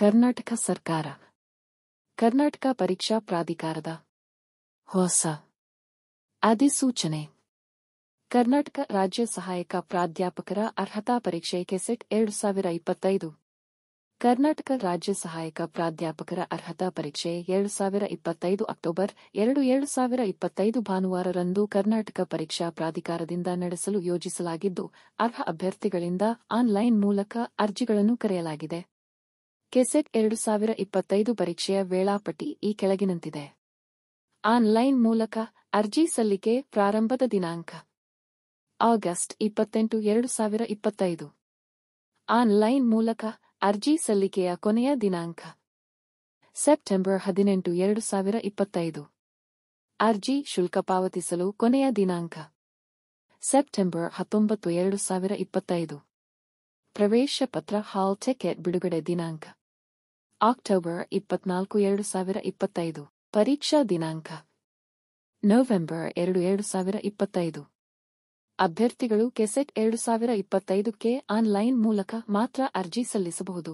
ಕರ್ನಾಟಕ ಸರ್ಕಾರ ಕರ್ನಾಟಕ ಪರೀಕ್ಷಾ ಪ್ರಾಧಿಕಾರದ ಹೊಸ ಅಧಿಸೂಚನೆ ಕರ್ನಾಟಕ ರಾಜ್ಯ ಸಹಾಯಕ ಪ್ರಾಧ್ಯಾಪಕರ ಅರ್ಹತಾ ಪರೀಕ್ಷೆ ಕೆಸೆಟ್ 2025 ಕರ್ನಾಟಕ ರಾಜ್ಯ ಸಹಾಯಕ ಪ್ರಾಧ್ಯಾಪಕರ ಅರ್ಹತಾ ಪರೀಕ್ಷೆ 2025 ಅಕ್ಟೋಬರ್ 2, 2025 ಭಾನುವಾರರಂದು ಕರ್ನಾಟಕ ಪರೀಕ್ಷಾ ಪ್ರಾಧಿಕಾರದಿಂದ ನಡೆಸಲು ಯೋಜಿಸಲಾಗಿದ್ದು, ಅರ್ಹ ಅಭ್ಯರ್ಥಿಗಳಿಂದ ಆನ್ಲೈನ್ ಮೂಲಕ ಅರ್ಜಿಗಳನ್ನು ಕರೆಯಲಾಗಿದೆ. ಕೆಸೆಟ್ 2025 ಪರೀಕ್ಷೆಯ ವೇಳಾಪಟ್ಟಿ ಈ ಕೆಳಗಿನಂತಿದೆ. ಆನ್ಲೈನ್ ಮೂಲಕ ಅರ್ಜಿ ಸಲ್ಲಿಕೆ ಪ್ರಾರಂಭದ ದಿನಾಂಕ ಆಗಸ್ಟ್ 28, 2025. ಆನ್ಲೈನ್ ಮೂಲಕ ಅರ್ಜಿ ಸಲ್ಲಿಕೆಯ ಕೊನೆಯ ದಿನಾಂಕ ಸೆಪ್ಟೆಂಬರ್ 18, 2025. ಅರ್ಜಿ ಶುಲ್ಕ ಪಾವತಿಸಲು ಕೊನೆಯ ದಿನಾಂಕ ಸೆಪ್ಟೆಂಬರ್ 19, 2025. ಪ್ರವೇಶ ಪತ್ರ ಹಾಲ್ ಟಿಕೆಟ್ ಬಿಡುಗಡೆ ದಿನಾಂಕ ಅಕ್ಟೋಬರ್ 24, 2025. ಪರೀಕ್ಷಾ ದಿನಾಂಕ ನವೆಂಬರ್ 2, 2025. ಅಭ್ಯರ್ಥಿಗಳು ಕೆಸೆಟ್ 2025ಕ್ಕೆ ಆನ್ಲೈನ್ ಮೂಲಕ ಮಾತ್ರ ಅರ್ಜಿ ಸಲ್ಲಿಸಬಹುದು.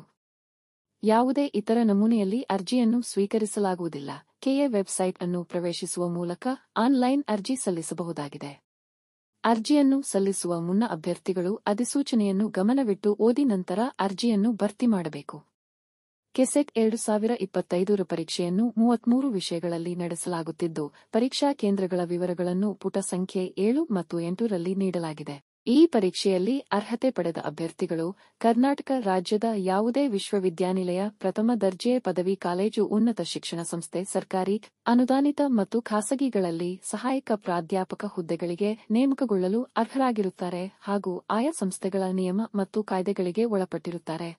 ಯಾವುದೇ ಇತರ ನಮೂನೆಯಲ್ಲಿ ಅರ್ಜಿಯನ್ನು ಸ್ವೀಕರಿಸಲಾಗುವುದಿಲ್ಲ. ಕೆಎ ವೆಬ್ಸೈಟ್ ಅನ್ನು ಪ್ರವೇಶಿಸುವ ಮೂಲಕ ಆನ್ಲೈನ್ ಅರ್ಜಿ ಸಲ್ಲಿಸಬಹುದಾಗಿದೆ. ಅರ್ಜಿಯನ್ನು ಸಲ್ಲಿಸುವ ಮುನ್ನ ಅಭ್ಯರ್ಥಿಗಳು ಅಧಿಸೂಚನೆಯನ್ನು ಗಮನವಿಟ್ಟು ಓದಿ ನಂತರ ಅರ್ಜಿಯನ್ನು ಭರ್ತಿ ಮಾಡಬೇಕು. ಕೆಸೆಟ್ 2025 ಪರೀಕ್ಷೆಯನ್ನು 33 ವಿಷಯಗಳಲ್ಲಿ ನಡೆಸಲಾಗುತ್ತಿದ್ದು, ಪರೀಕ್ಷಾ ಕೇಂದ್ರಗಳ ವಿವರಗಳನ್ನು ಪುಟ ಸಂಖ್ಯೆ 7 ಮತ್ತು 8 ರಲ್ಲಿ ನೀಡಲಾಗಿದೆ. ಈ ಪರೀಕ್ಷೆಯಲ್ಲಿ ಅರ್ಹತೆ ಪಡೆದ ಅಭ್ಯರ್ಥಿಗಳು ಕರ್ನಾಟಕ ರಾಜ್ಯದ ಯಾವುದೇ ವಿಶ್ವವಿದ್ಯಾನಿಲಯ, ಪ್ರಥಮ ದರ್ಜೆ ಪದವಿ ಕಾಲೇಜು, ಉನ್ನತ ಶಿಕ್ಷಣ ಸಂಸ್ಥೆ, ಸರ್ಕಾರಿ, ಅನುದಾನಿತ ಮತ್ತು ಖಾಸಗಿಗಳಲ್ಲಿ ಸಹಾಯಕ ಪ್ರಾಧ್ಯಾಪಕ ಹುದ್ದೆಗಳಿಗೆ ನೇಮಕಗೊಳ್ಳಲು ಅರ್ಹರಾಗಿರುತ್ತಾರೆ ಹಾಗೂ ಆಯಾ ಸಂಸ್ಥೆಗಳ ನಿಯಮ ಮತ್ತು ಕಾಯ್ದೆಗಳಿಗೆ ಒಳಪಟ್ಟಿರುತ್ತಾರೆ.